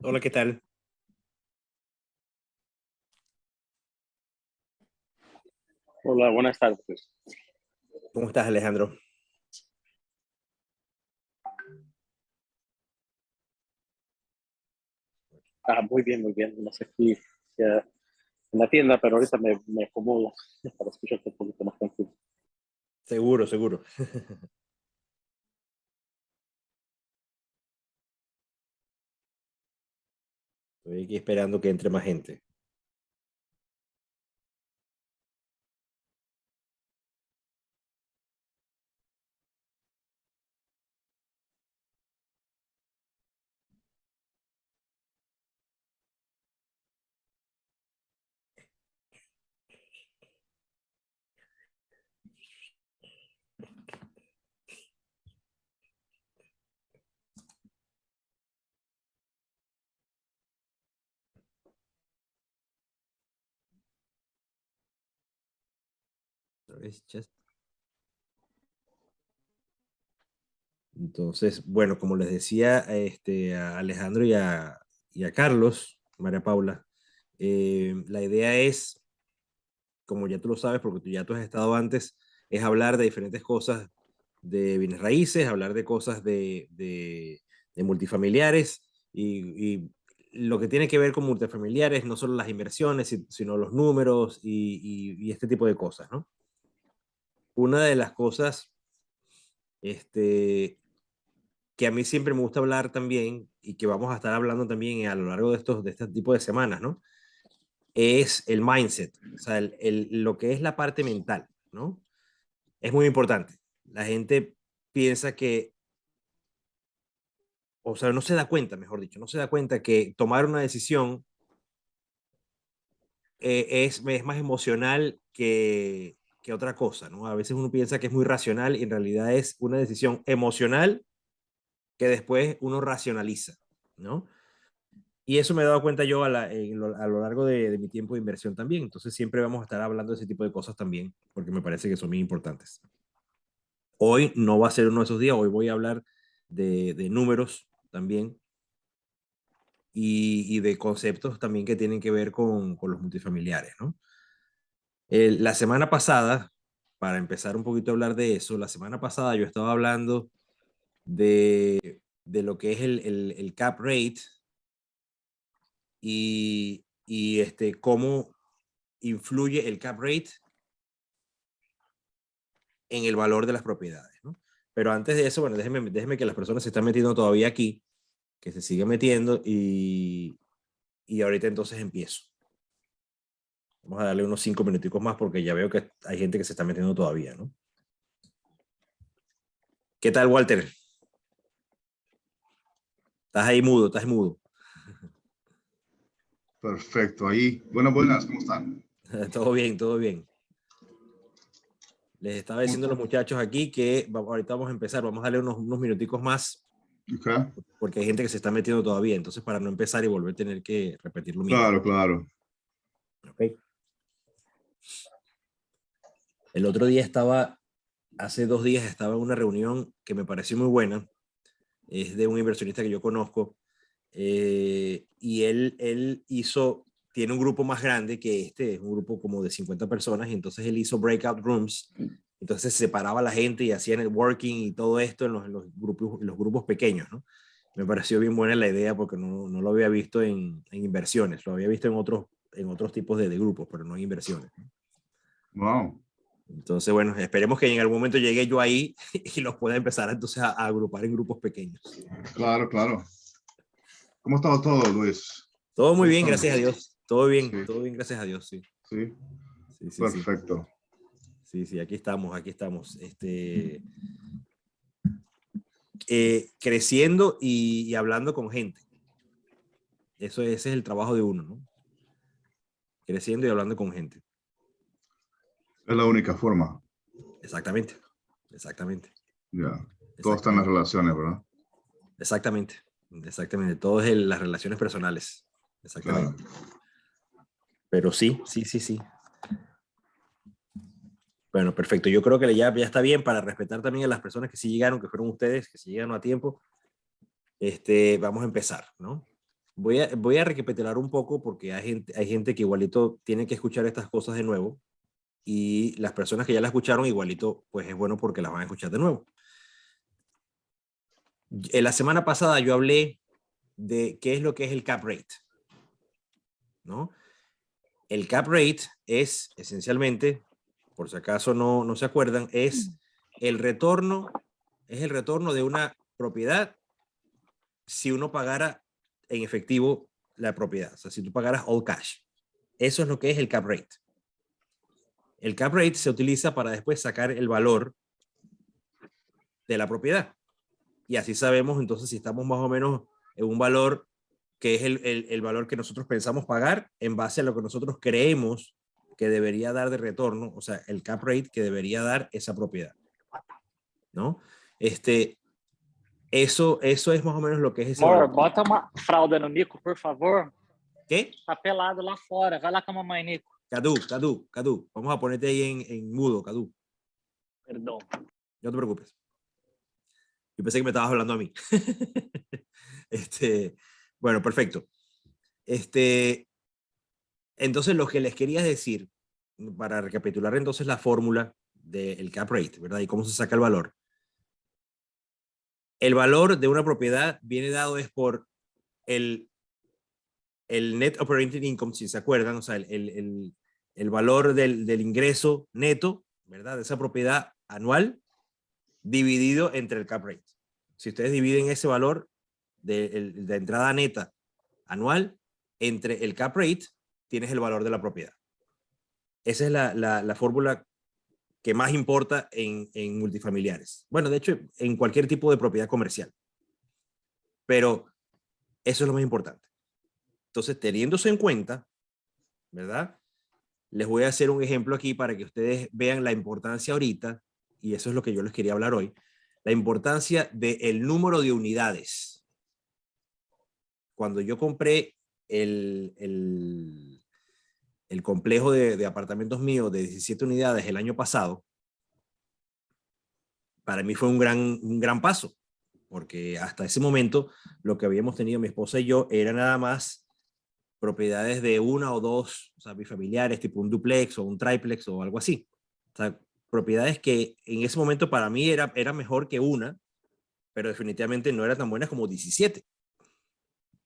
Hola, ¿qué tal? Hola, buenas tardes. ¿Cómo estás, Alejandro? Muy bien, muy bien. No sé aquí en la tienda, pero ahorita me acomodo para escucharte un poquito más tranquilo. Seguro, seguro. Estoy aquí esperando que entre más gente. Entonces, bueno, como les decía a Alejandro y a Carlos, María Paula, la idea es, como ya tú lo sabes, porque tú has estado antes, es hablar de diferentes cosas de bienes raíces, hablar de cosas de multifamiliares y lo que tiene que ver con multifamiliares, no solo las inversiones, sino los números y este tipo de cosas, ¿no? Una de las cosas este, que a mí siempre me gusta hablar también y que vamos a estar hablando también a lo largo de este tipo de semanas, ¿no? Es el mindset, o sea, lo que es la parte mental, ¿no? Es muy importante. La gente piensa que, o sea, no se da cuenta, mejor dicho, no se da cuenta que tomar una decisión es más emocional que otra cosa, ¿no? A veces uno piensa que es muy racional y en realidad es una decisión emocional que después uno racionaliza, ¿no? Y eso me he dado cuenta yo a lo largo de mi tiempo de inversión también. Entonces siempre vamos a estar hablando de ese tipo de cosas también, porque me parece que son muy importantes. Hoy no va a ser uno de esos días, hoy voy a hablar de números también y de conceptos también que tienen que ver con los multifamiliares, ¿no? La semana pasada, para empezar un poquito a hablar de eso, la semana pasada yo estaba hablando de lo que es el cap rate y cómo influye el cap rate en el valor de las propiedades, ¿no? Pero antes de eso, bueno, déjeme que las personas se están metiendo todavía aquí, que se sigan metiendo y ahorita entonces empiezo. Vamos a darle unos 5 minuticos más porque ya veo que hay gente que se está metiendo todavía, ¿no? ¿Qué tal, Walter? Estás ahí mudo, estás mudo. Perfecto, ahí. Buenas, ¿cómo están? Todo bien, todo bien. Les estaba diciendo a los muchachos aquí que ahorita vamos a empezar, vamos a darle unos minuticos más Okay. porque hay gente que se está metiendo todavía, entonces para no empezar y volver a tener que repetir lo mismo. Claro, claro. Okay. El otro día hace 2 días estaba en una reunión que me pareció muy buena, es de un inversionista que yo conozco, y él tiene un grupo más grande que es un grupo como de 50 personas, y entonces él hizo breakout rooms, entonces separaba a la gente y hacía networking y todo esto en los grupos pequeños, ¿no? Me pareció bien buena la idea porque no lo había visto en inversiones, lo había visto en otros tipos de grupos, pero no en inversiones, ¿no? Wow. Entonces, bueno, esperemos que en algún momento llegue yo ahí y los pueda empezar entonces a agrupar en grupos pequeños. Claro, claro. ¿Cómo está todo, Luis? Todo muy ¿Cómo bien, estamos? gracias a Dios. Sí, Todo bien, gracias a Dios, sí. sí. Sí, sí, Perfecto. sí, sí, aquí estamos, aquí estamos. Creciendo y hablando con gente. Ese es el trabajo de uno, ¿no? Creciendo y hablando con gente. Es la única forma. Exactamente, exactamente. Ya. Todo está en las relaciones, ¿verdad? Exactamente, exactamente. Todo es las relaciones personales. Exactamente. Claro. Pero sí, sí, sí, sí. Bueno, perfecto. Yo creo que ya está bien para respetar también a las personas que sí llegaron, que fueron ustedes, que sí llegaron a tiempo. Vamos a empezar, ¿no? Voy a recapitular un poco porque hay gente que igualito tiene que escuchar estas cosas de nuevo y las personas que ya las escucharon igualito, pues es bueno porque las van a escuchar de nuevo. En la semana pasada yo hablé de qué es lo que es el cap rate, ¿no? El cap rate es esencialmente, por si acaso no se acuerdan, es el retorno de una propiedad si uno pagara en efectivo la propiedad. O sea, si tú pagaras all cash. Eso es lo que es el cap rate. El cap rate se utiliza para después sacar el valor de la propiedad. Y así sabemos entonces si estamos más o menos en un valor que es el valor que nosotros pensamos pagar en base a lo que nosotros creemos que debería dar de retorno, o sea, el cap rate que debería dar esa propiedad, ¿no? Eso es más o menos lo que es ese Amor, valor. bota uma fralda no Nico, por favor. ¿Qué? Tá pelado lá fora. Vai lá com a mamãe, Nico. Cadu. Vamos a ponerte ahí en mudo, Cadu. Perdão. No te preocupes. Yo pensé que me estabas hablando a mí. Bueno, perfecto. Entonces, lo que les quería decir, para recapitular entonces la fórmula del cap rate, ¿verdad? Y cómo se saca el valor. El valor de una propiedad viene dado es por el net operating income, si se acuerdan, o sea, el valor del ingreso neto, ¿verdad? De esa propiedad anual dividido entre el cap rate. Si ustedes dividen ese valor de entrada neta anual entre el cap rate, tienes el valor de la propiedad. Esa es la fórmula que más importa en multifamiliares. Bueno, de hecho, en cualquier tipo de propiedad comercial. Pero eso es lo más importante. Entonces, teniéndose en cuenta, ¿verdad? Les voy a hacer un ejemplo aquí para que ustedes vean la importancia ahorita, y eso es lo que yo les quería hablar hoy, la importancia del número de unidades. Cuando yo compré el complejo de apartamentos míos de 17 unidades el año pasado, para mí fue un gran paso, porque hasta ese momento lo que habíamos tenido mi esposa y yo era nada más propiedades de una o dos, o sea, bifamiliares, tipo un duplex o un triplex o algo así. O sea, propiedades que en ese momento para mí era mejor que una, pero definitivamente no era tan buenas como 17.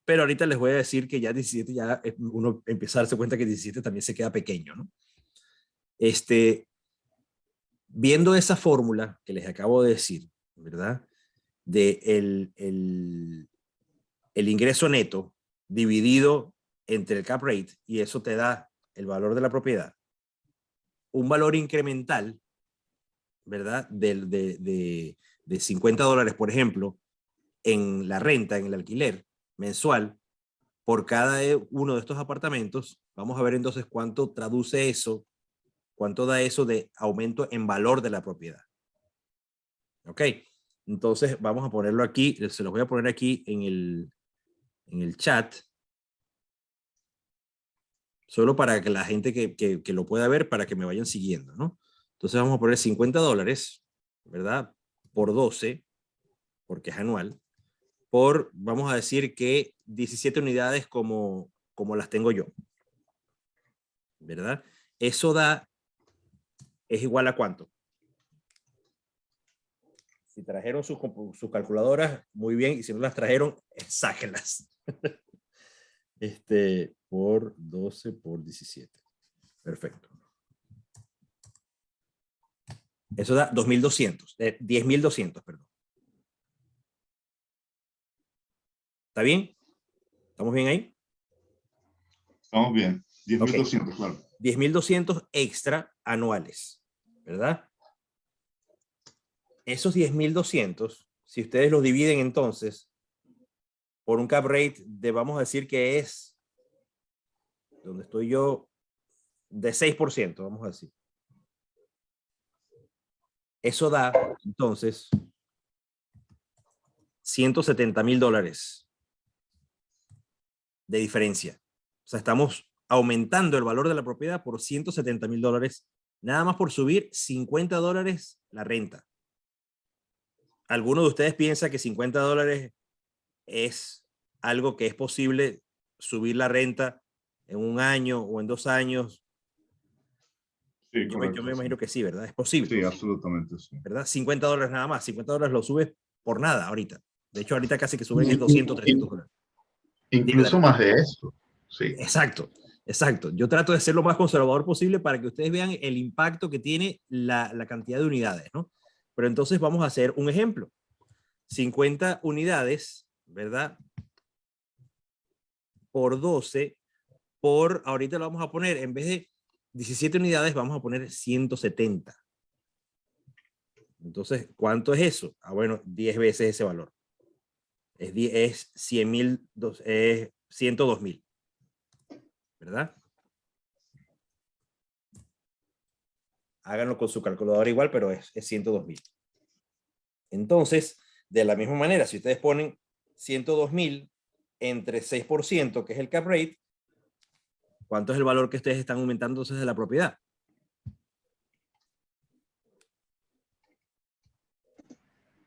Pero ahorita les voy a decir que ya 17, ya uno empieza a darse cuenta que 17 también se queda pequeño, ¿no? Viendo esa fórmula que les acabo de decir, ¿verdad? De el ingreso neto dividido entre el cap rate, y eso te da el valor de la propiedad. Un valor incremental, ¿verdad? De $50, por ejemplo, en la renta, en el alquiler mensual, por cada uno de estos apartamentos. Vamos a ver entonces cuánto traduce eso, cuánto da eso de aumento en valor de la propiedad. ¿Ok? Entonces vamos a ponerlo aquí, se los voy a poner aquí en el chat, solo para que la gente que lo pueda ver, para que me vayan siguiendo, ¿no? Entonces vamos a poner $50, ¿verdad? Por 12, porque es anual, por, vamos a decir que 17 unidades como las tengo yo, ¿verdad? Eso es igual a ¿cuánto? Si trajeron sus calculadoras, muy bien, y si no las trajeron, sáquenlas. Por 12 por 17. Perfecto. Eso da 2.200, 10.200, perdón. ¿Está bien? ¿Estamos bien ahí? Estamos bien. 10.200, Okay. claro. 10.200 extra anuales, ¿verdad? Esos 10.200, si ustedes los dividen entonces por un cap rate de, vamos a decir que es, donde estoy yo, de 6%, vamos a decir. Eso da, entonces, $170.000 de diferencia. O sea, estamos aumentando el valor de la propiedad por $170.000, nada más por subir $50 la renta. ¿Alguno de ustedes piensa que $50 es algo que es posible subir la renta en un año o en 2 años? Sí, Yo correcto, me imagino sí. que sí, ¿verdad? Es posible. Sí, absolutamente, sí. ¿Verdad? $50 nada más. $50 lo subes por nada ahorita. De hecho, ahorita casi que suben es Y- $200, y- $300. Incluso Dime, más de eso. Sí. exacto, exacto. Yo trato de ser lo más conservador posible para que ustedes vean el impacto que tiene la cantidad de unidades, ¿no? Pero entonces vamos a hacer un ejemplo. 50 unidades, ¿verdad? Por 12, ahorita lo vamos a poner, en vez de 17 unidades, vamos a poner 170. Entonces, ¿cuánto es eso? Ah, bueno, 10 veces ese valor. Es 100.000, es 102.000. ¿Verdad? Háganlo con su calculadora igual, pero es 102.000. Entonces, de la misma manera, si ustedes ponen 102.000 entre 6%, que es el cap rate, ¿cuánto es el valor que ustedes están aumentando entonces de la propiedad?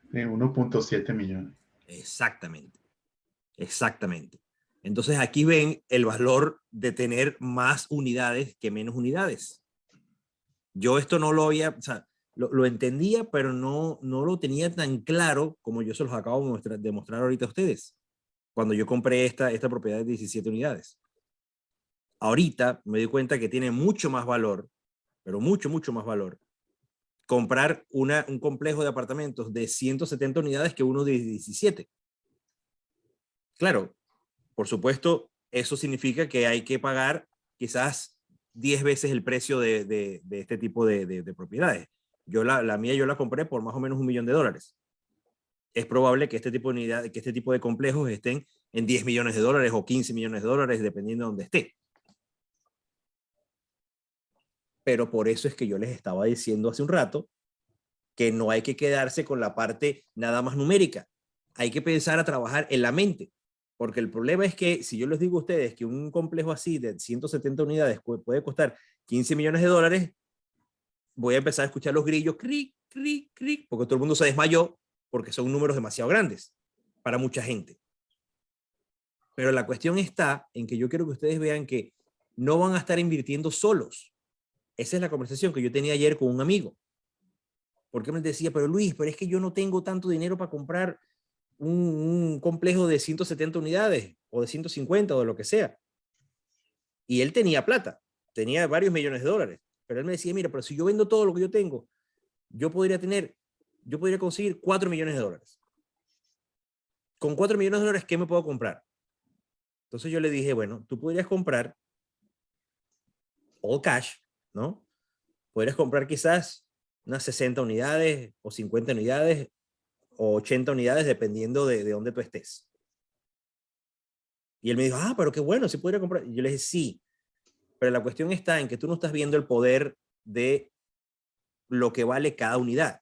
De 1.7 millones. Exactamente. Exactamente. Entonces aquí ven el valor de tener más unidades que menos unidades. Yo esto no lo había, o sea, lo entendía, pero no lo tenía tan claro como yo se los acabo de mostrar ahorita a ustedes, cuando yo compré esta propiedad de 17 unidades. Ahorita me doy cuenta que tiene mucho más valor, pero mucho, mucho más valor, comprar un complejo de apartamentos de 170 unidades que uno de 17. Claro, por supuesto, eso significa que hay que pagar quizás 10 veces el precio de este tipo de propiedades. La mía yo la compré por más o menos $1 millón. Es probable que este tipo de unidad, que este tipo de complejos estén en $10 millones o $15 millones, dependiendo de donde esté. Pero por eso es que yo les estaba diciendo hace un rato que no hay que quedarse con la parte nada más numérica. Hay que pensar a trabajar en la mente. Porque el problema es que si yo les digo a ustedes que un complejo así de 170 unidades puede costar $15 millones, voy a empezar a escuchar los grillos, cric, cric, cric, porque todo el mundo se desmayó porque son números demasiado grandes para mucha gente. Pero la cuestión está en que yo quiero que ustedes vean que no van a estar invirtiendo solos. Esa es la conversación que yo tenía ayer con un amigo. Porque me decía, pero Luis, pero es que yo no tengo tanto dinero para comprar un complejo de 170 unidades o de 150 o de lo que sea. Y él tenía plata, tenía varios millones de dólares. Pero él me decía, mira, pero si yo vendo todo lo que yo tengo, yo podría conseguir $4 millones. Con $4 millones, ¿qué me puedo comprar? Entonces yo le dije, bueno, tú podrías comprar all cash, ¿no? Podrías comprar quizás unas 60 unidades o 50 unidades o 80 unidades, dependiendo de dónde tú estés. Y él me dijo, pero qué bueno, sí podría comprar. Y yo le dije, sí, pero la cuestión está en que tú no estás viendo el poder de lo que vale cada unidad.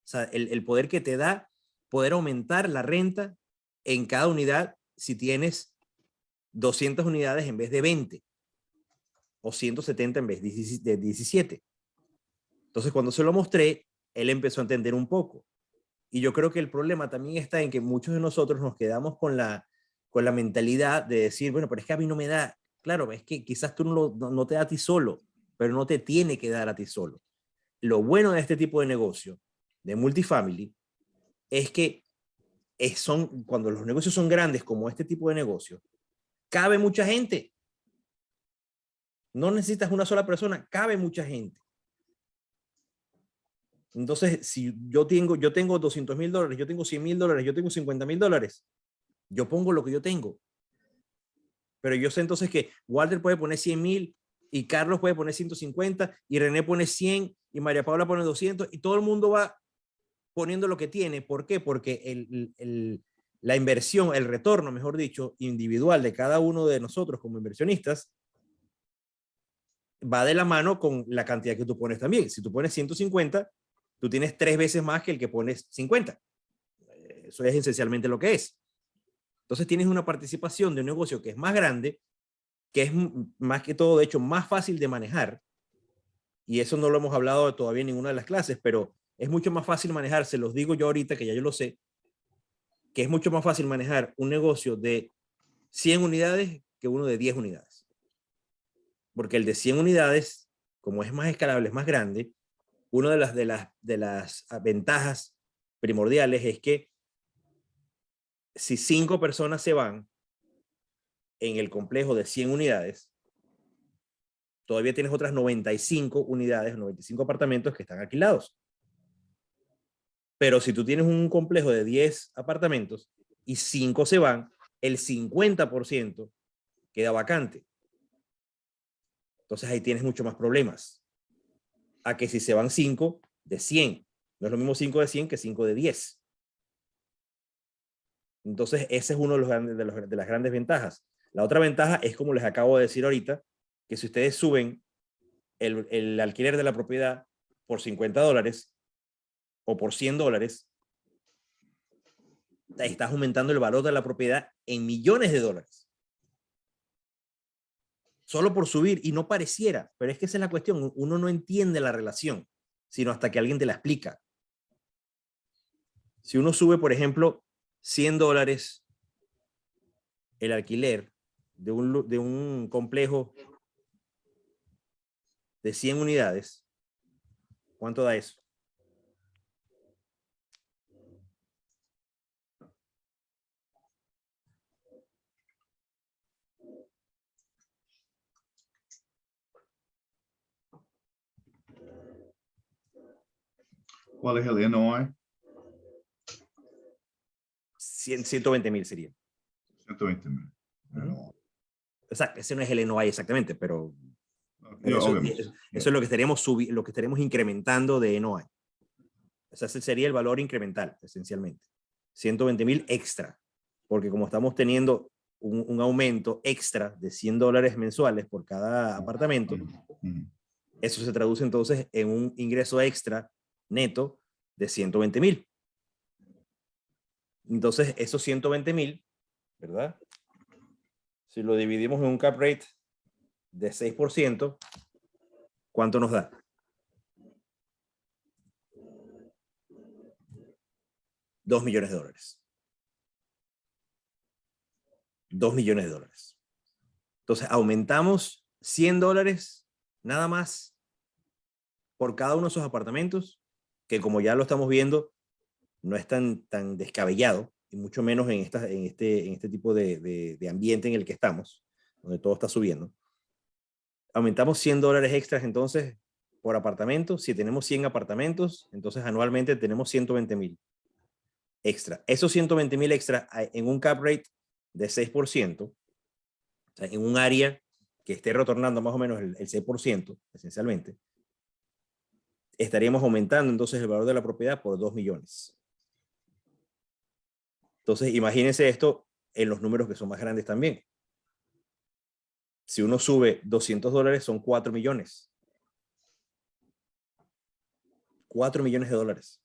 O sea, el poder que te da poder aumentar la renta en cada unidad si tienes 200 unidades en vez de 20 o 170 en vez de 17. Entonces, cuando se lo mostré, él empezó a entender un poco. Y yo creo que el problema también está en que muchos de nosotros nos quedamos con la mentalidad de decir, bueno, pero es que a mí no me da. Claro, es que quizás tú no te da a ti solo, pero no te tiene que dar a ti solo. Lo bueno de este tipo de negocio, de multifamily, es que cuando los negocios son grandes como este tipo de negocio, cabe mucha gente. No necesitas una sola persona, cabe mucha gente. Entonces, si yo tengo $200.000, yo tengo $100.000, yo tengo $50.000, yo pongo lo que yo tengo. Pero yo sé entonces que Walter puede poner 100.000 y Carlos puede poner 150, y René pone 100, y María Paula pone 200, y todo el mundo va poniendo lo que tiene. ¿Por qué? Porque la inversión, el retorno, mejor dicho, individual de cada uno de nosotros como inversionistas, va de la mano con la cantidad que tú pones también. Si tú pones 150, tú tienes 3 veces más que el que pones 50. Eso es esencialmente lo que es. Entonces tienes una participación de un negocio que es más grande, que es más que todo, de hecho, más fácil de manejar. Y eso no lo hemos hablado todavía en ninguna de las clases, pero es mucho más fácil manejar, se los digo yo ahorita que ya yo lo sé, que es mucho más fácil manejar un negocio de 100 unidades que uno de 10 unidades. Porque el de 100 unidades, como es más escalable, es más grande, una de las ventajas primordiales es que si 5 personas se van en el complejo de 100 unidades, todavía tienes otras 95 unidades, 95 apartamentos que están alquilados. Pero si tú tienes un complejo de 10 apartamentos y 5 se van, el 50% queda vacante. Entonces ahí tienes mucho más problemas. A que si se van 5 de 100. No es lo mismo 5 de 100 que 5 de 10. Entonces ese es uno de, de las grandes ventajas. La otra ventaja es, como les acabo de decir ahorita, que si ustedes suben el alquiler de la propiedad por $50 o por $100, estás aumentando el valor de la propiedad en millones de dólares. Solo por subir, y no pareciera, pero es que esa es la cuestión. Uno no entiende la relación, sino hasta que alguien te la explica. Si uno sube, por ejemplo, $100 el alquiler de un complejo de 100 unidades, ¿cuánto da eso? ¿Cuál es el NOI? 120,000 sería. 120,000. O sea, ese no es el NOI exactamente, pero Obviamente. eso es lo que estaríamos incrementando de NOI. O sea, ese sería el valor incremental, esencialmente. 120,000 extra. Porque como estamos teniendo un aumento extra de $100 mensuales por cada apartamento, eso se traduce entonces en un ingreso extra neto de 120,000. Entonces, esos 120,000, ¿verdad? Si lo dividimos en un cap rate de 6%, ¿cuánto nos da? $2 millones. $2 millones. Entonces, aumentamos $100 nada más por cada uno de esos apartamentos, que como ya lo estamos viendo, no es tan descabellado, y mucho menos en este tipo de ambiente en el que estamos, donde todo está subiendo. Aumentamos $100 extras entonces por apartamento. Si tenemos 100 apartamentos, entonces anualmente tenemos 120,000 extra. Esos 120,000 extra en un cap rate de 6%, o sea, en un área que esté retornando más o menos el 6%, esencialmente, estaríamos aumentando entonces el valor de la propiedad por 2 millones. Entonces, imagínense esto en los números que son más grandes también. Si uno sube $200, son 4 millones. 4 millones de dólares.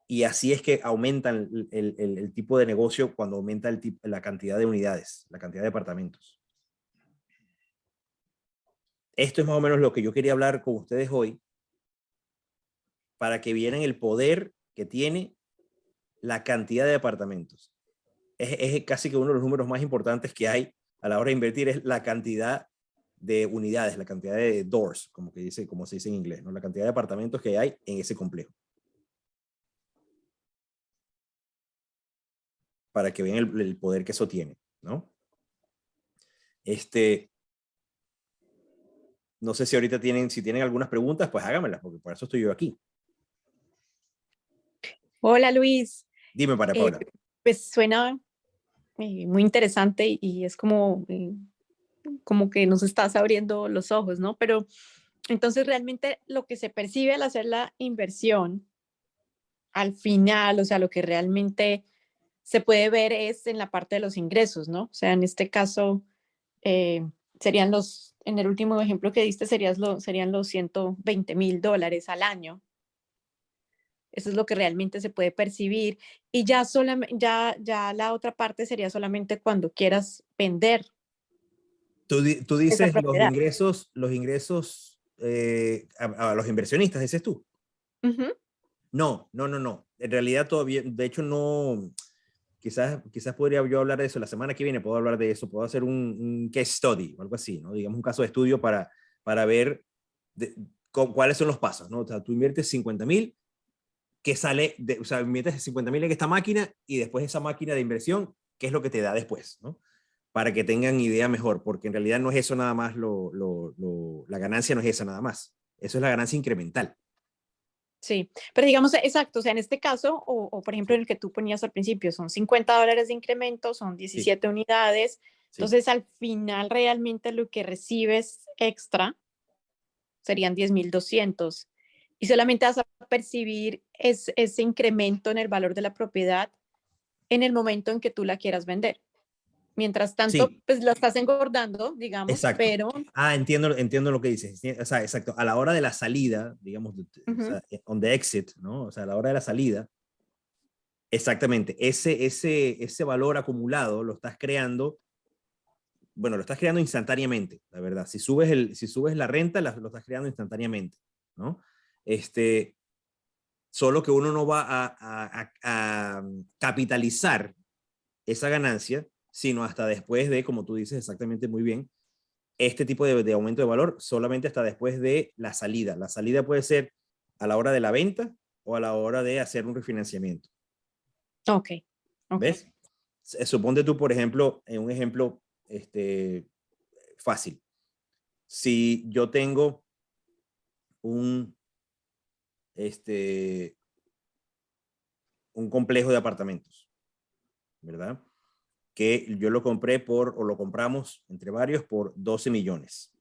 Y así es que aumentan el tipo de negocio cuando aumenta la cantidad de unidades, la cantidad de apartamentos. Esto es más o menos lo que yo quería hablar con ustedes hoy, para que vieran el poder que tiene la cantidad de apartamentos. Es casi que uno de los números más importantes que hay a la hora de invertir, es la cantidad de unidades, la cantidad de doors, como se dice en inglés, ¿no? La cantidad de apartamentos que hay en ese complejo. Para que vean el poder que eso tiene, ¿no? No sé si ahorita si tienen algunas preguntas, pues háganmelas, porque por eso estoy yo aquí. Hola Luis. Dime, para Paula. Pues suena muy interesante y es como como que nos estás abriendo los ojos, ¿no? Pero entonces realmente lo que se percibe al hacer la inversión, al final, o sea, lo que realmente se puede ver es en la parte de los ingresos, ¿no? O sea, en este caso, serían en el último ejemplo que diste, serían los $120,000 al año. Eso es lo que realmente se puede percibir. Y ya, ya la otra parte sería solamente cuando quieras vender Tú esa dices propiedad. los ingresos a los inversionistas, dices tú. Ujú. No. En realidad todavía, de hecho no, quizás podría yo hablar de eso la semana que viene, puedo hablar de eso, puedo hacer un case study o algo así, ¿no? Digamos un caso de estudio para ver cuáles son los pasos, ¿no? O sea, tú inviertes 50,000, que sale, o sea, inviertes 50,000 en esta máquina y después esa máquina de inversión, ¿qué es lo que te da después, ¿no? Para que tengan idea mejor, porque en realidad no es eso nada más, la ganancia no es esa nada más, eso es la ganancia incremental. Sí, pero digamos, exacto, o sea, en este caso, o por ejemplo en el que tú ponías al principio, son $50 de incremento, son 17 unidades, entonces al final realmente lo que recibes extra serían 10,200 y solamente vas a percibir ese incremento en el valor de la propiedad en el momento en que tú la quieras vender. Mientras tanto, Sí, pues la estás engordando, digamos, exacto. pero... Entiendo lo que dices. O sea, exacto. A la hora de la salida, digamos, o Ujú. sea, on the exit, ¿no? O sea, a la hora de la salida, exactamente, ese valor acumulado lo estás creando, bueno, lo estás creando instantáneamente, la verdad. Si subes la renta, lo estás creando instantáneamente, ¿no? Solo que uno no va a capitalizar esa ganancia, sino hasta después de, como tú dices exactamente muy bien, este tipo de aumento de valor solamente hasta después de la salida. La salida puede ser a la hora de la venta o a la hora de hacer un refinanciamiento. Ok. ¿Ves? Suponte tú, por ejemplo, en un ejemplo fácil. Si yo tengo un complejo de apartamentos, ¿verdad? Que yo lo compré o lo compramos entre varios por 12 millones.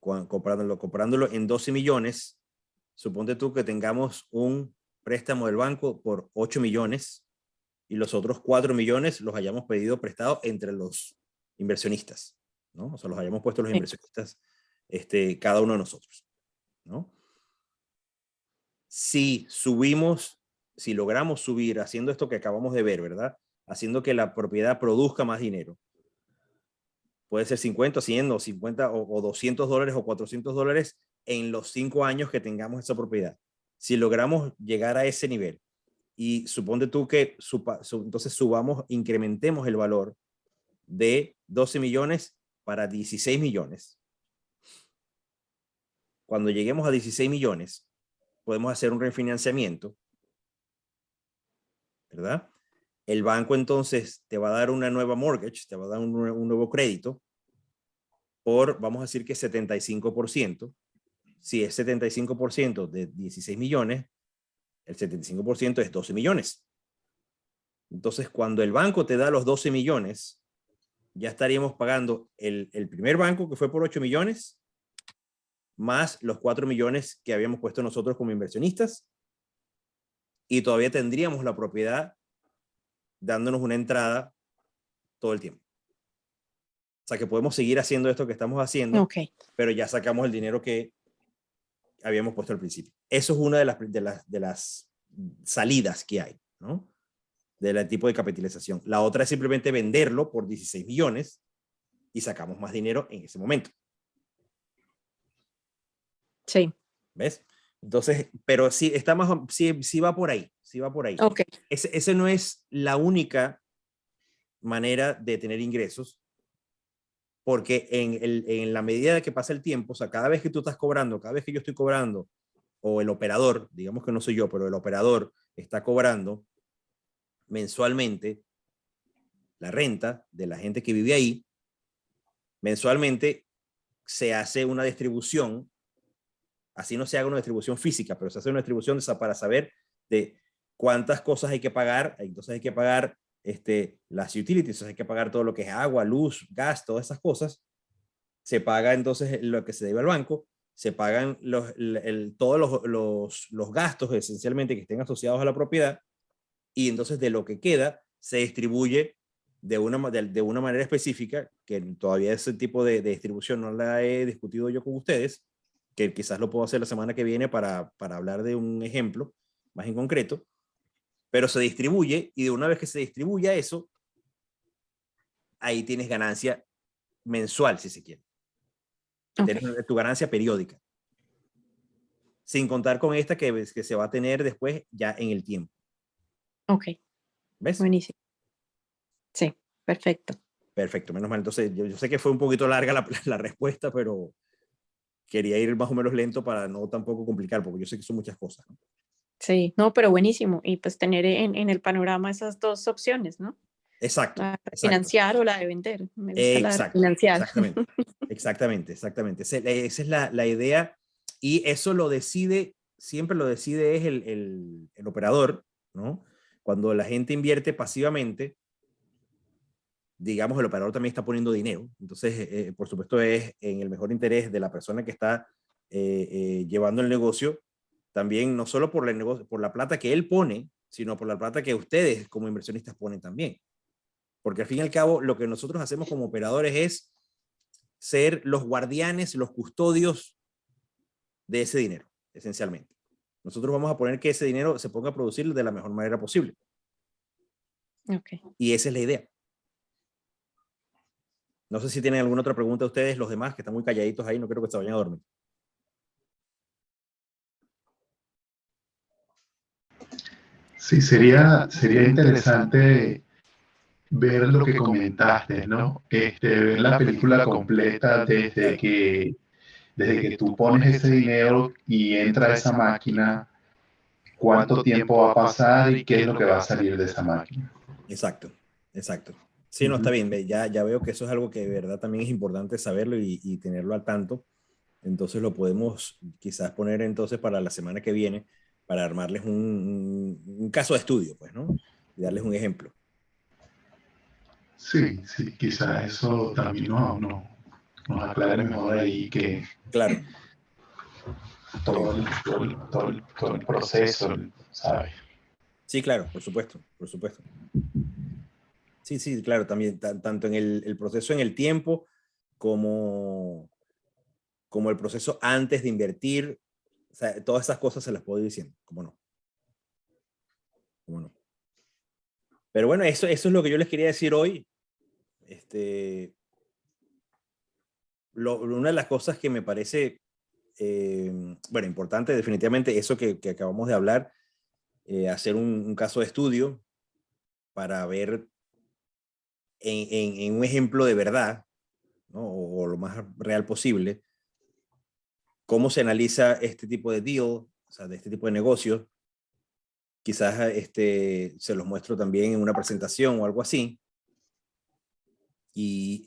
Comprándolo en 12 millones, suponte tú que tengamos un préstamo del banco por 8 millones y los otros 4 millones los hayamos pedido prestado entre los inversionistas, ¿no? O sea, los hayamos puesto los inversionistas, cada uno de nosotros, ¿no? Si logramos subir haciendo esto que acabamos de ver, ¿verdad? Haciendo que la propiedad produzca más dinero. Puede ser 50, 100 o 50 o $200 o $400 en los 5 años que tengamos esa propiedad. Si logramos llegar a ese nivel y suponte tú que entonces incrementemos el valor de 12 millones para 16 millones. Cuando lleguemos a 16 millones, podemos hacer un refinanciamiento, ¿verdad? El banco entonces te va a dar una nueva mortgage, te va a dar un nuevo crédito por, vamos a decir que 75%. Si es 75% de 16 millones, el 75% es 12 millones. Entonces, cuando el banco te da los 12 millones, ya estaríamos pagando el primer banco, que fue por 8 millones, más los 4 millones que habíamos puesto nosotros como inversionistas, y todavía tendríamos la propiedad dándonos una entrada todo el tiempo. O sea, que podemos seguir haciendo esto que estamos haciendo, pero ya sacamos el dinero que habíamos puesto al principio. Eso es una de las salidas que hay, ¿no? Del tipo de capitalización. La otra es simplemente venderlo por 16 millones y sacamos más dinero en ese momento. Sí. ¿Ves? Entonces, pero sí, sí va por ahí, sí va por ahí. Ok. Ese no es la única manera de tener ingresos, porque en la medida que pasa el tiempo, o sea, cada vez que tú estás cobrando, cada vez que yo estoy cobrando, o el operador, digamos que no soy yo, pero el operador está cobrando mensualmente la renta de la gente que vive ahí, mensualmente se hace una distribución, así no se haga una distribución física, pero se hace una distribución para saber de cuántas cosas hay que pagar. Entonces hay que pagar las utilities, hay que pagar todo lo que es agua, luz, gas, todas esas cosas. Se paga entonces lo que se debe al banco, se pagan todos los gastos esencialmente que estén asociados a la propiedad, y entonces de lo que queda se distribuye de una manera específica, que todavía ese tipo de distribución no la he discutido yo con ustedes, que quizás lo puedo hacer la semana que viene para hablar de un ejemplo más en concreto, pero se distribuye, y de una vez que se distribuya eso, ahí tienes ganancia mensual, si se quiere. Okay. Tienes tu ganancia periódica, sin contar con esta que se va a tener después ya en el tiempo. Ok, ¿Ves? buenísimo. Sí, perfecto. Perfecto, menos mal. Entonces, yo sé que fue un poquito larga la respuesta, pero quería ir más o menos lento para no tampoco complicar, porque yo sé que son muchas cosas, ¿no? Sí, no, pero buenísimo. Y pues tener en el panorama esas dos opciones, ¿no? Exacto, La de exacto. financiar o la de vender. Me gusta la de financiar. Exactamente. Esa es la idea, y eso lo decide, siempre lo decide es el operador, ¿no? Cuando la gente invierte pasivamente, digamos, el operador también está poniendo dinero. Entonces, por supuesto, es en el mejor interés de la persona que está llevando el negocio, también no solo por la plata que él pone, sino por la plata que ustedes como inversionistas ponen también. Porque al fin y al cabo, lo que nosotros hacemos como operadores es ser los guardianes, los custodios de ese dinero, esencialmente. Nosotros vamos a poner que ese dinero se ponga a producir de la mejor manera posible. Okay. Y esa es la idea. No sé si tienen alguna otra pregunta ustedes, los demás, que están muy calladitos ahí, no creo que se vayan a dormir. Sí, sería interesante ver lo que comentaste, ¿no? Ver la película completa desde que tú pones ese dinero y entra esa máquina, cuánto tiempo va a pasar y qué es lo que va a salir de esa máquina. Exacto. Sí, no, está bien. Ya veo que eso es algo que de verdad también es importante saberlo y tenerlo al tanto. Entonces lo podemos quizás poner entonces para la semana que viene, para armarles un caso de estudio, pues, ¿no? Y darles un ejemplo. Sí, quizás eso también nos aclare mejor ahí que Claro. todo el proceso, ¿sabes? Sí, claro, por supuesto. Sí, claro, también, tanto en el proceso en el tiempo como el proceso antes de invertir. O sea, todas esas cosas se las puedo ir diciendo, ¿cómo no? Pero bueno, eso es lo que yo les quería decir hoy. Una de las cosas que me parece, bueno, importante definitivamente, eso que acabamos de hablar, hacer un caso de estudio para ver en un ejemplo de verdad, ¿no? O lo más real posible, cómo se analiza este tipo de deal, o sea, de este tipo de negocios. Quizás se los muestro también en una presentación o algo así. Y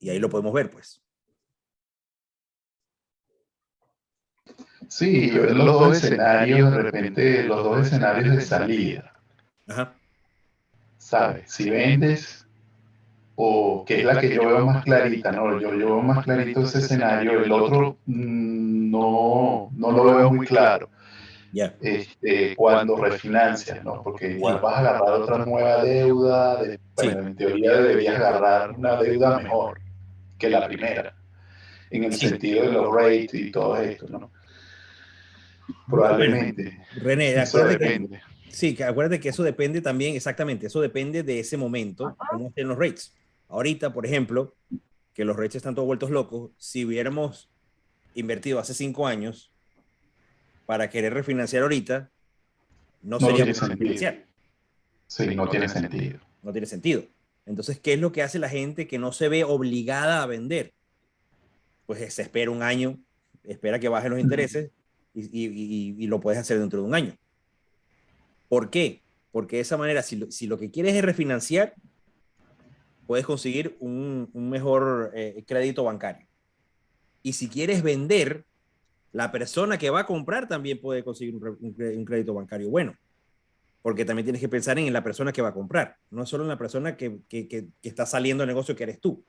ahí lo podemos ver, pues. Sí, ver los dos escenarios, de repente, los dos escenarios de salida. Ajá. ¿Sabes? Si vendes, o que es la que yo veo más clarita, ¿no? Yo veo más clarito ese escenario, el otro no lo veo muy claro. Ya. Cuando refinancias, ¿no? Porque igual vas a agarrar otra nueva deuda, bueno, en teoría deberías agarrar una deuda mejor que la primera, en el sentido de los rates y todo esto, ¿no? Probablemente. René, Eso depende. Sí, acuérdate que eso depende también, exactamente, eso depende de ese momento, cómo estén los rates. Ahorita, por ejemplo, que los rates están todos vueltos locos, si hubiéramos invertido hace 5 años para querer refinanciar ahorita, no sería tiene bueno sentido. refinanciar. Sí, no tiene sentido. No tiene sentido. Entonces, ¿qué es lo que hace la gente que no se ve obligada a vender? Pues se espera un año, espera que bajen los intereses y lo puedes hacer dentro de un año. ¿Por qué? Porque de esa manera, si lo que quieres es refinanciar, puedes conseguir un mejor crédito bancario. Y si quieres vender, la persona que va a comprar también puede conseguir un crédito bancario bueno. porque también tienes que pensar en la persona que va a comprar, no solo en la persona que está saliendo del negocio, que eres tú.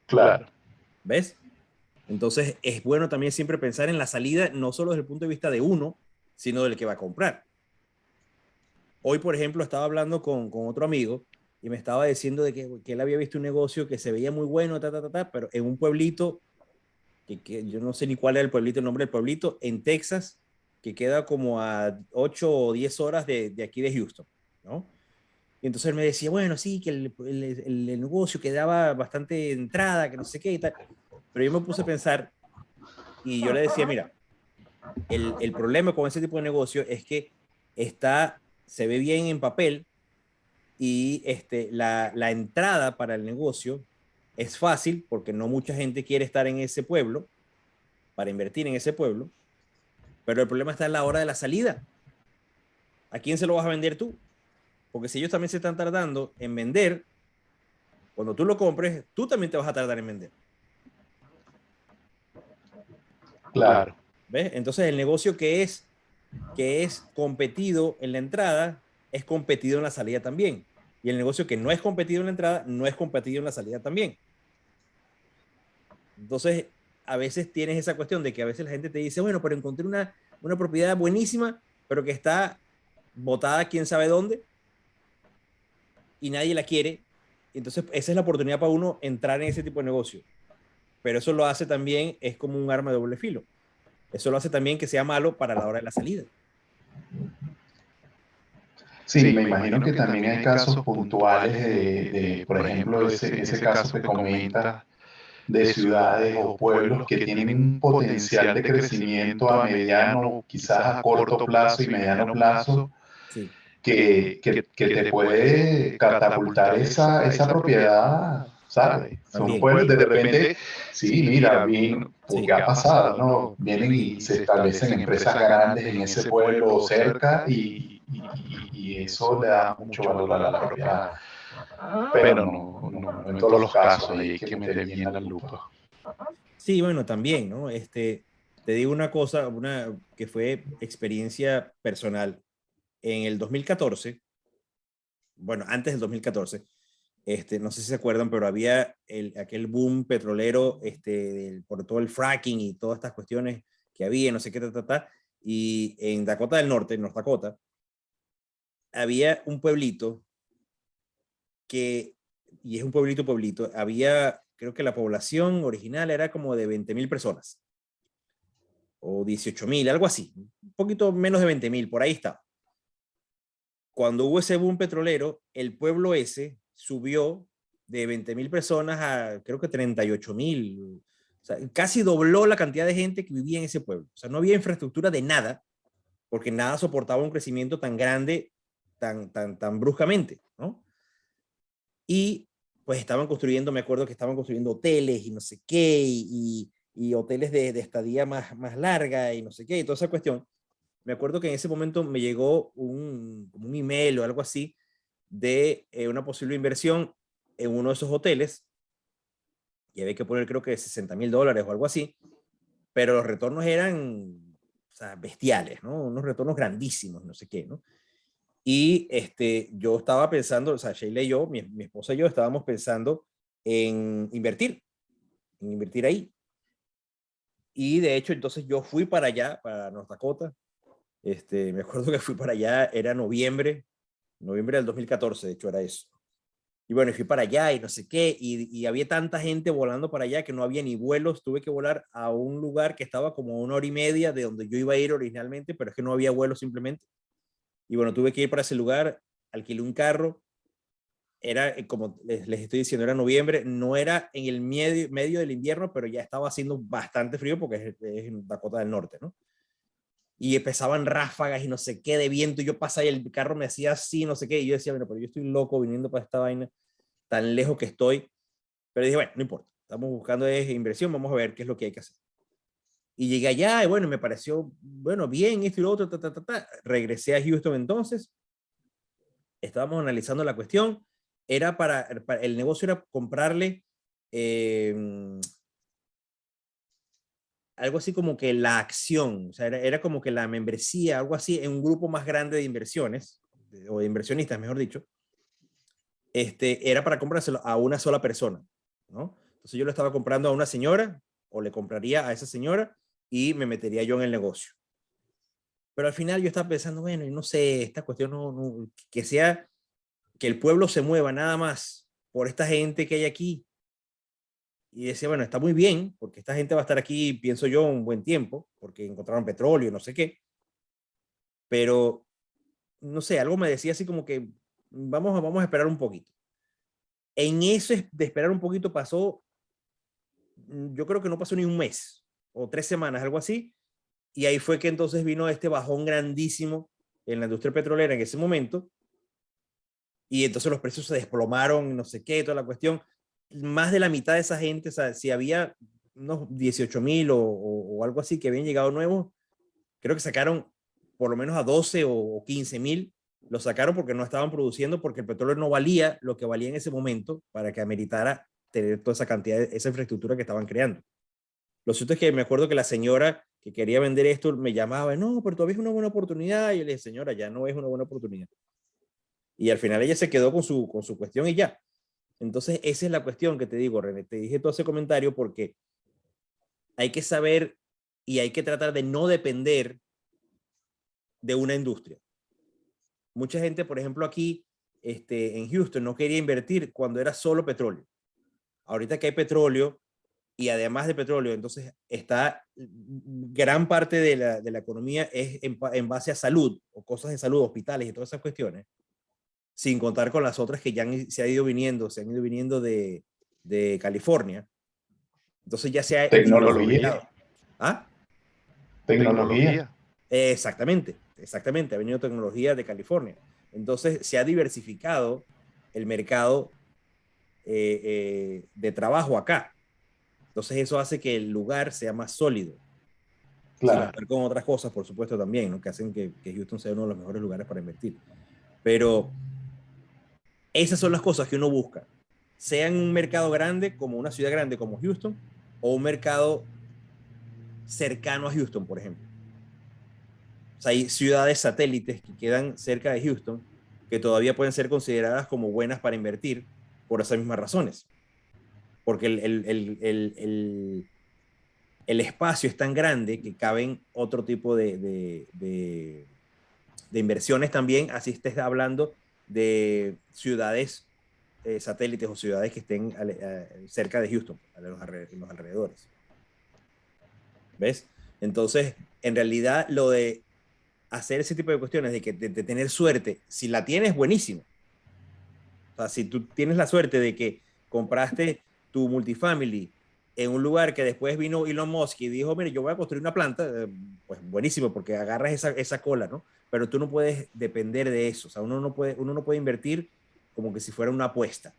Claro. ¿Ves? Entonces es bueno también siempre pensar en la salida, no solo desde el punto de vista de uno, sino del que va a comprar. Hoy, por ejemplo, estaba hablando con otro amigo y me estaba diciendo de que él había visto un negocio que se veía muy bueno, pero en un pueblito, que yo no sé ni cuál era el pueblito, el nombre del pueblito, en Texas, que queda como a 8 o 10 horas de aquí de Houston, ¿no? Y entonces él me decía, bueno, sí, que el negocio que daba bastante entrada, que no sé qué y tal. Pero yo me puse a pensar y yo le decía, mira, el problema con ese tipo de negocio es que se ve bien en papel y la entrada para el negocio es fácil porque no mucha gente quiere estar en ese pueblo para invertir en ese pueblo, pero el problema está en la hora de la salida. ¿A quién se lo vas a vender tú? Porque si ellos también se están tardando en vender, cuando tú lo compres, tú también te vas a tardar en vender. Claro. ¿Ves? Entonces el negocio que es competido en la entrada es competido en la salida también. Y el negocio que no es competido en la entrada no es competido en la salida también. Entonces, a veces tienes esa cuestión de que a veces la gente te dice, bueno, pero encontré una propiedad buenísima, pero que está botada quién sabe dónde y nadie la quiere. Entonces, esa es la oportunidad para uno entrar en ese tipo de negocio. Pero eso lo hace también, es como un arma de doble filo. Eso lo hace también que sea malo para la hora de la salida. Sí, me imagino que también hay casos puntuales por ejemplo, ese caso que comentas de ciudades o pueblos que tienen un potencial de crecimiento a mediano, quizás a corto plazo y mediano plazo, Sí. que te puede catapultar esa propiedad, ¿sabes? Son También. pueblos de repente, sí, mira, bien, porque Sí. ha pasado, ¿no? Vienen y se establecen empresas grandes en ese pueblo o cerca y eso le da mucho valor a la propiedad. Pero no en todos los casos, hay que meter bien la lupa. Sí, bueno, también, ¿no? Te digo una cosa, una que fue experiencia personal. En el 2014, bueno, antes del 2014, no sé si se acuerdan, pero había aquel boom petrolero por todo el fracking y todas estas cuestiones que había, no sé qué, y en Dakota del Norte, en North Dakota, había un pueblito y es un pueblito, había, creo que la población original era como de 20,000 personas, o 18,000, algo así, un poquito menos de 20,000, por ahí está. Cuando hubo ese boom petrolero, el pueblo ese subió de 20,000 personas a creo que 38,000. O sea, casi dobló la cantidad de gente que vivía en ese pueblo. O sea, no había infraestructura de nada, porque nada soportaba un crecimiento tan grande, tan bruscamente, ¿no? Y pues estaban construyendo, me acuerdo que estaban construyendo hoteles y no sé qué, y hoteles de estadía más larga y no sé qué, y toda esa cuestión. Me acuerdo que en ese momento me llegó un email o algo así de una posible inversión en uno de esos hoteles, y había que poner creo que $60,000 o algo así, pero los retornos eran, o sea, bestiales, ¿no? Unos retornos grandísimos, no sé qué, ¿no? Y yo estaba pensando, o sea, Sheila y yo, mi esposa y yo estábamos pensando en invertir ahí. Y de hecho, entonces yo fui para allá, para North Dakota. Me acuerdo que fui para allá, era noviembre del 2014, de hecho era eso. Y bueno, fui para allá y no sé qué, y había tanta gente volando para allá que no había ni vuelos. Tuve que volar a un lugar que estaba como 1 hora y media de donde yo iba a ir originalmente, pero es que no había vuelo simplemente. Y bueno, tuve que ir para ese lugar, alquilé un carro. Era, como les estoy diciendo, era noviembre, no era en el medio del invierno, pero ya estaba haciendo bastante frío porque es en Dakota del Norte, ¿no? Y empezaban ráfagas y no sé qué de viento, y yo pasaba y el carro me hacía así, no sé qué, y yo decía, bueno, pero yo estoy loco viniendo para esta vaina, tan lejos que estoy. Pero dije, bueno, no importa, estamos buscando inversión, vamos a ver qué es lo que hay que hacer. Y llegué allá y bueno, me pareció, bueno, bien, esto y lo otro, regresé a Houston entonces, estábamos analizando la cuestión, el negocio era comprarle algo así como que la acción, o sea, era como que la membresía, algo así, en un grupo más grande de inversiones, o de inversionistas, mejor dicho, era para comprárselo a una sola persona, ¿no? Entonces yo lo estaba comprando a una señora, o le compraría a esa señora, y me metería yo en el negocio. Pero al final yo estaba pensando, bueno, y no sé, esta cuestión que sea, que el pueblo se mueva nada más por esta gente que hay aquí. Y decía, bueno, está muy bien, porque esta gente va a estar aquí, pienso yo, un buen tiempo, porque encontraron petróleo, no sé qué. Pero, no sé, algo me decía así como que vamos a esperar un poquito. En eso de esperar un poquito pasó, yo creo que no pasó ni un mes o 3 semanas, algo así. Y ahí fue que entonces vino este bajón grandísimo en la industria petrolera en ese momento. Y entonces los precios se desplomaron, no sé qué, toda la cuestión. Más de la mitad de esa gente, o sea, si había unos 18,000 o algo así que habían llegado nuevos, creo que sacaron por lo menos a 12 o 15,000, lo sacaron porque no estaban produciendo, porque el petróleo no valía lo que valía en ese momento para que ameritara tener toda esa cantidad, esa infraestructura que estaban creando. Lo cierto es que me acuerdo que la señora que quería vender esto me llamaba, no, pero todavía es una buena oportunidad. Y yo le dije, señora, ya no es una buena oportunidad. Y al final ella se quedó con su cuestión y ya. Entonces, esa es la cuestión que te digo, René. Te dije todo ese comentario porque hay que saber y hay que tratar de no depender de una industria. Mucha gente, por ejemplo, aquí en Houston no quería invertir cuando era solo petróleo. Ahorita que hay petróleo y además de petróleo, entonces está gran parte de la economía es en base a salud o cosas de salud, hospitales y todas esas cuestiones, sin contar con las otras que ya se han ido viniendo de California. Entonces ya se ha Tecnología. ¿Ah? Tecnología. Exactamente, ha venido tecnología de California. Entonces se ha diversificado el mercado de trabajo acá. Entonces eso hace que el lugar sea más sólido. Claro. Sin con otras cosas, por supuesto, también, ¿no? Que hacen que Houston sea uno de los mejores lugares para invertir. Pero esas son las cosas que uno busca. Sea en un mercado grande, como una ciudad grande como Houston, o un mercado cercano a Houston, por ejemplo. O sea, hay ciudades satélites que quedan cerca de Houston que todavía pueden ser consideradas como buenas para invertir por esas mismas razones. Porque el espacio es tan grande que caben otro tipo de inversiones también, así estés hablando de ciudades satélites o ciudades que estén cerca de Houston, en los alrededores. ¿Ves? Entonces, en realidad, lo de hacer ese tipo de cuestiones, de tener suerte, si la tienes, buenísimo. O sea, si tú tienes la suerte de que compraste tu multifamily en un lugar que después vino Elon Musk y dijo, mire, yo voy a construir una planta, pues buenísimo, porque agarras esa cola, ¿no? Pero tú no puedes depender de eso. O sea, uno no puede invertir como que si fuera una apuesta.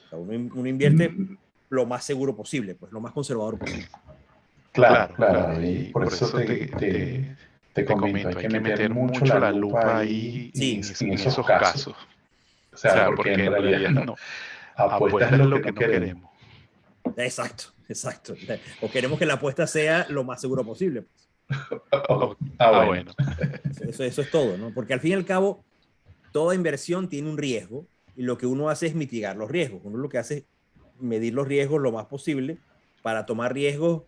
O sea, uno invierte lo más seguro posible, pues lo más conservador posible. Claro. Y por eso te comento, hay que meter mucho la lupa ahí en esos casos. O sea, porque en realidad no. Apuesta es lo que no queremos. Exacto. O queremos que la apuesta sea lo más seguro posible. Pues. Bueno. Eso es todo, ¿no? Porque al fin y al cabo, toda inversión tiene un riesgo y lo que uno hace es mitigar los riesgos. Uno lo que hace es medir los riesgos lo más posible para tomar riesgos,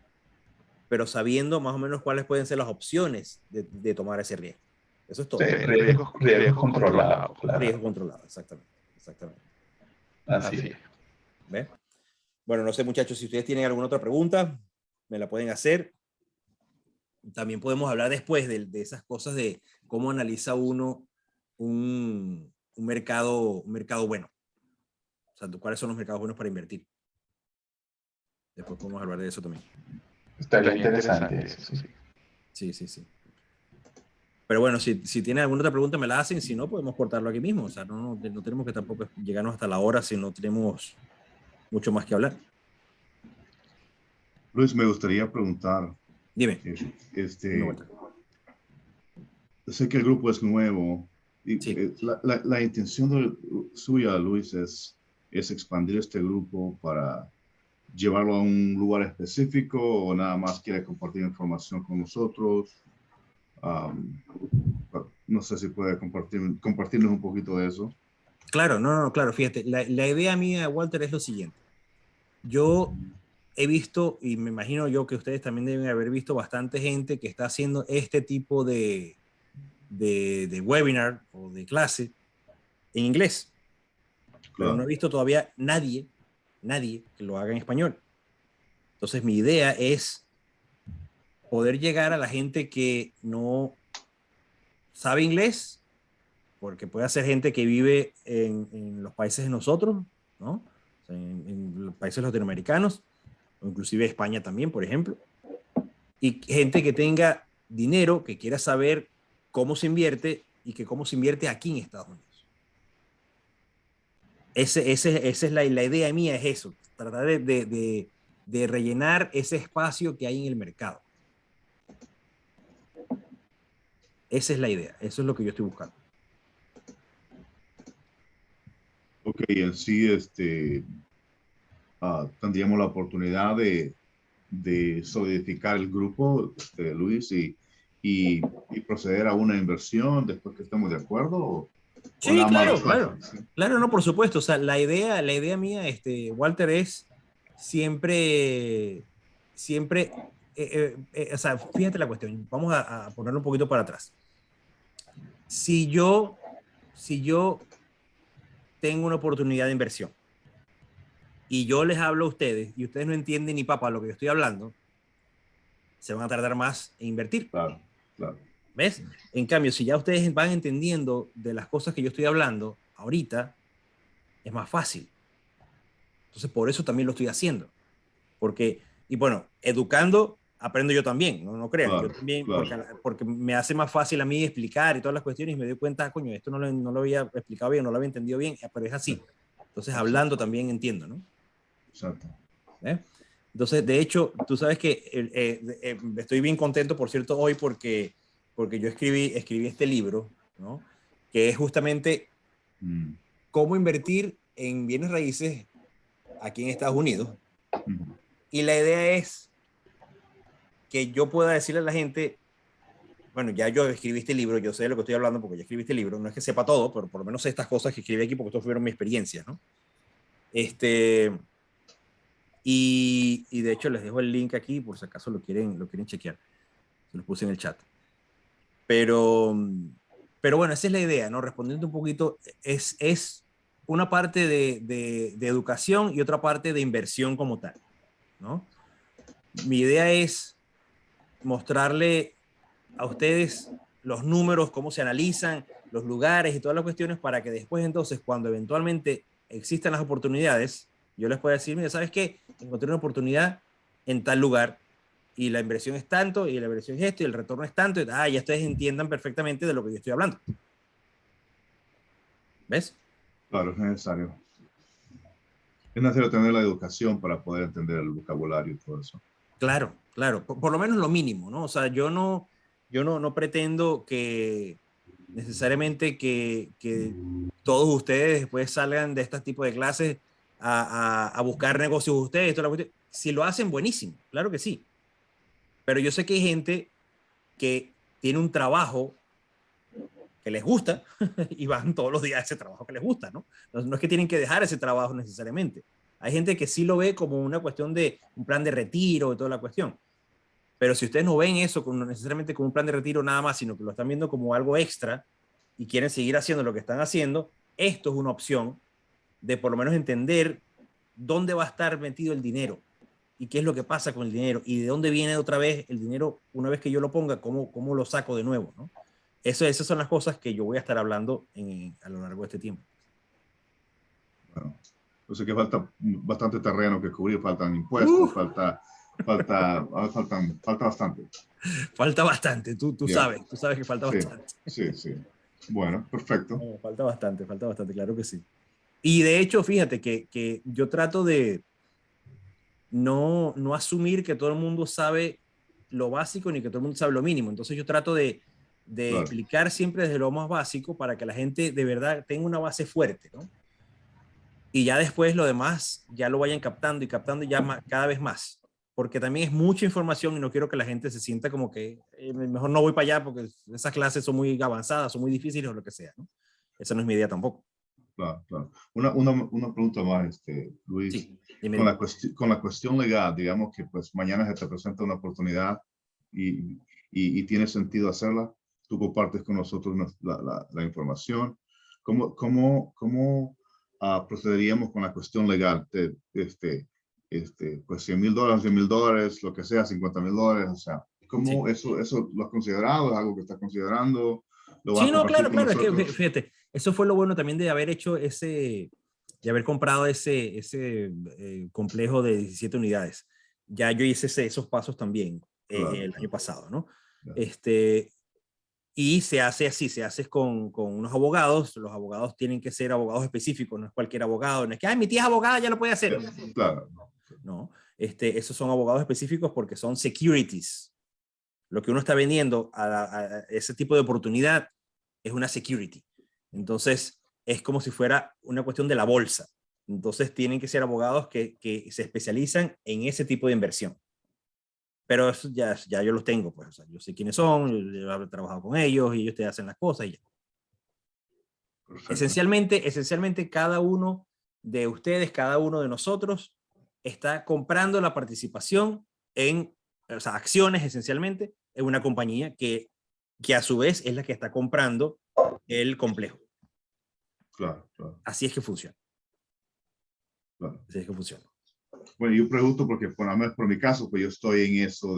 pero sabiendo más o menos cuáles pueden ser las opciones de tomar ese riesgo. Eso es todo. Sí, riesgos controlados. Claro. Riesgo controlado, exactamente. Así es. ¿Ves? Bueno, no sé, muchachos, si ustedes tienen alguna otra pregunta, me la pueden hacer. También podemos hablar después de esas cosas de cómo analiza uno un mercado bueno. O sea, cuáles son los mercados buenos para invertir. Después podemos hablar de eso también. Estaría interesante eso, sí. Sí. Pero bueno, si tienen alguna otra pregunta me la hacen, si no podemos cortarlo aquí mismo. O sea, no tenemos que tampoco llegarnos hasta la hora si no tenemos mucho más que hablar. Luis, me gustaría preguntar. Dime. Sé que el grupo es nuevo. Y sí. La intención suya, Luis, es expandir este grupo para llevarlo a un lugar específico o nada más quiere compartir información con nosotros. No sé si puede compartirnos un poquito de eso. Claro, no, claro, fíjate, la idea mía, Walter, es lo siguiente. Yo he visto, y me imagino yo que ustedes también deben haber visto bastante gente que está haciendo este tipo de webinar o de clase en inglés, pero no he Claro, visto todavía nadie que lo haga en español. Entonces mi idea es poder llegar a la gente que no sabe inglés, porque puede ser gente que vive en los países de nosotros, ¿no? O sea, en los países latinoamericanos, o inclusive España también, por ejemplo, y gente que tenga dinero, que quiera saber cómo se invierte y que cómo se invierte aquí en Estados Unidos. Esa es la idea mía, es eso, tratar de rellenar ese espacio que hay en el mercado. Esa es la idea, eso es lo que yo estoy buscando. ok, así tendríamos la oportunidad de solidificar el grupo, Luis, y proceder a una inversión después que estemos de acuerdo, o Sí, nada más claro, los claro. jefes, ¿sí? Claro, no, por supuesto. O sea, la idea mía, Walter, es siempre, o sea, fíjate la cuestión. Vamos a ponerlo un poquito para atrás. Si yo, si yo tengo una oportunidad de inversión y yo les hablo a ustedes y ustedes no entienden ni papa lo que yo estoy hablando, se van a tardar más en invertir. Claro, claro. ¿Ves? En cambio, si ya ustedes van entendiendo de las cosas que yo estoy hablando, ahorita es más fácil. Entonces, por eso también lo estoy haciendo. Porque, y bueno, educando, aprendo yo también, no crean. Yo Claro, también, claro. porque me hace más fácil a mí explicar y todas las cuestiones y me doy cuenta, coño, esto no lo había explicado bien, no lo había entendido bien, pero es así. Entonces, hablando también entiendo, ¿no? Exacto. ¿Eh? Entonces, de hecho, tú sabes que estoy bien contento, por cierto, hoy porque yo escribí este libro, ¿no? Que es justamente Mm, cómo invertir en bienes raíces aquí en Estados Unidos. mm, Y la idea es que yo pueda decirle a la gente, bueno, ya yo escribí este libro, yo sé de lo que estoy hablando porque ya escribí este libro, no es que sepa todo, pero por lo menos sé estas cosas que escribí aquí porque estas fueron mis experiencias, ¿no? Y de hecho les dejo el link aquí por si acaso lo quieren chequear. Se los puse en el chat. Pero, pero bueno, esa es la idea, ¿no? Respondiendo un poquito, es una parte de educación y otra parte de inversión como tal, ¿no? Mi idea es mostrarle a ustedes los números, cómo se analizan, los lugares y todas las cuestiones para que después entonces, cuando eventualmente existan las oportunidades, yo les pueda decir, mira, ¿sabes qué? Encontré una oportunidad en tal lugar y la inversión es tanto y la inversión es esto y el retorno es tanto y ya ustedes entiendan perfectamente de lo que yo estoy hablando. ¿Ves? claro, es necesario. Es necesario tener la educación para poder entender el vocabulario y todo eso. Claro, claro, por lo menos lo mínimo, ¿no? O sea, yo no pretendo que necesariamente que todos ustedes después salgan de este tipo de clases a buscar negocios ustedes. Toda la cuestión. Si lo hacen, buenísimo, claro que sí. Pero yo sé que hay gente que tiene un trabajo que les gusta y van todos los días a ese trabajo que les gusta, ¿no? No es que tienen que dejar ese trabajo necesariamente. Hay gente que sí lo ve como una cuestión de un plan de retiro y toda la cuestión. Pero si ustedes no ven eso necesariamente como un plan de retiro nada más, sino que lo están viendo como algo extra y quieren seguir haciendo lo que están haciendo, esto es una opción de por lo menos entender dónde va a estar metido el dinero y qué es lo que pasa con el dinero y de dónde viene otra vez el dinero una vez que yo lo ponga, cómo lo saco de nuevo, ¿no? Esas son las cosas que yo voy a estar hablando a lo largo de este tiempo. Bueno, yo sé que falta bastante terreno que cubrir, faltan impuestos, falta bastante. Falta bastante, tú Yeah. sabes que falta Sí, bastante. sí. Bueno, perfecto. No, falta bastante, claro que sí. Y de hecho, fíjate que yo trato de no asumir que todo el mundo sabe lo básico ni que todo el mundo sabe lo mínimo. Entonces yo trato de Claro. explicar siempre desde lo más básico para que la gente de verdad tenga una base fuerte, ¿no? Y ya después lo demás ya lo vayan captando y captando ya cada vez más. porque también es mucha información y no quiero que la gente se sienta como que mejor no voy para allá porque esas clases son muy avanzadas, son muy difíciles o lo que sea, ¿no? Esa no es mi idea tampoco. Claro, claro. Una pregunta más, Luis. Sí, dime. Con la cuestión legal, digamos que pues mañana se te presenta una oportunidad y tiene sentido hacerla, tú compartes con nosotros la información. ¿Cómo procederíamos con la cuestión legal? Pues $100,000, $100,000, lo que sea, $50,000, o sea, ¿cómo Sí. eso lo has considerado? ¿Es algo que estás considerando? ¿Lo vas Sí, a no, compartir claro, con claro, es que nosotros? fíjate, eso fue lo bueno también de haber hecho de haber comprado ese complejo de 17 unidades. Ya yo hice esos pasos también Claro, el año pasado, ¿no? claro. Y se hace así, se hace con unos abogados. Los abogados tienen que ser abogados específicos, no es cualquier abogado, no es que, ay, mi tía es abogada, ya lo puede hacer. Claro. No, esos son abogados específicos porque son securities. Lo que uno está vendiendo a ese tipo de oportunidad es una security. Entonces, es como si fuera una cuestión de la bolsa. Entonces, tienen que ser abogados que se especializan en ese tipo de inversión. Pero eso ya yo los tengo, pues, o sea, yo sé quiénes son, yo he trabajado con ellos y ellos te hacen las cosas y ya. Perfecto. Esencialmente, cada uno de ustedes, cada uno de nosotros está comprando la participación o sea, acciones esencialmente en una compañía que a su vez es la que está comprando el complejo. Claro, claro, Así es que funciona. claro. Así es que funciona. Bueno, yo pregunto porque por mi caso, pues yo estoy en eso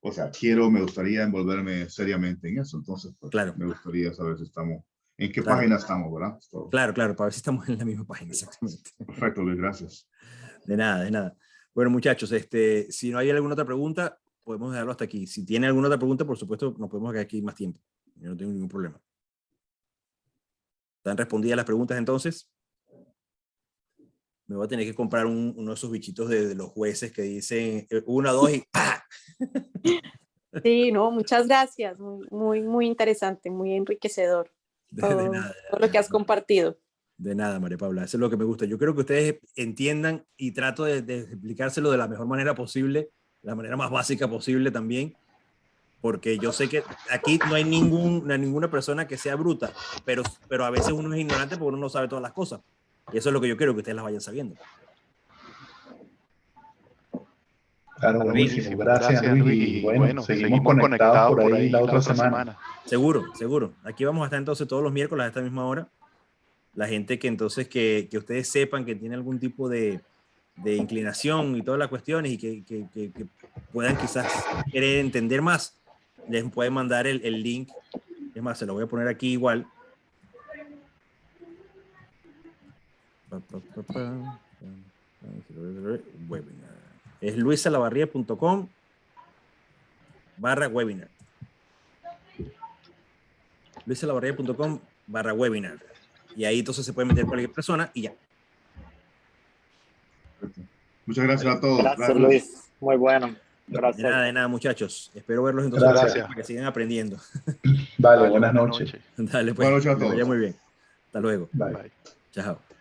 o sea, me gustaría envolverme seriamente en eso. Entonces, pues, Claro. me gustaría saber si en qué Claro. página estamos, ¿verdad? Claro, para ver si estamos en la misma página, exactamente. Perfecto, Luis, gracias. De nada. Bueno, muchachos, si no hay alguna otra pregunta, podemos dejarlo hasta aquí. Si tiene alguna otra pregunta, por supuesto, nos podemos quedar aquí más tiempo. Yo no tengo ningún problema. ¿Están respondidas las preguntas entonces? Me voy a tener que comprar uno de esos bichitos de los jueces que dicen 1, 2 y ¡ah! Sí, no, muchas gracias. Muy interesante, muy enriquecedor. De nada. Todo lo que has compartido. De nada, María Paula. Eso es lo que me gusta. Yo creo que ustedes entiendan y trato de explicárselo de la mejor manera posible, la manera más básica posible también, porque yo sé que aquí no hay ninguna persona que sea bruta, pero a veces uno es ignorante porque uno no sabe todas las cosas. Y eso es lo que yo quiero, que ustedes las vayan sabiendo. Claro, buenísimo. Gracias, Luis. Y bueno, seguimos conectados por ahí la otra semana. Seguro. Aquí vamos a estar entonces todos los miércoles a esta misma hora. La gente que entonces que ustedes sepan que tiene algún tipo de inclinación y todas las cuestiones y que puedan quizás querer entender más, les pueden mandar el link. Es más, se lo voy a poner aquí igual. Webinar. Es luisalavarria.com/webinar. luisalavarria.com/webinar. Y ahí entonces se puede meter cualquier persona y ya. Muchas gracias a todos. Gracias, Luis. Muy bueno. Gracias. De nada, muchachos. Espero verlos entonces Gracias. para que sigan aprendiendo. Vale, buenas noches. Dale, pues. Buenas noches a Que les vaya todos. muy bien. Hasta luego. Bye. Chao.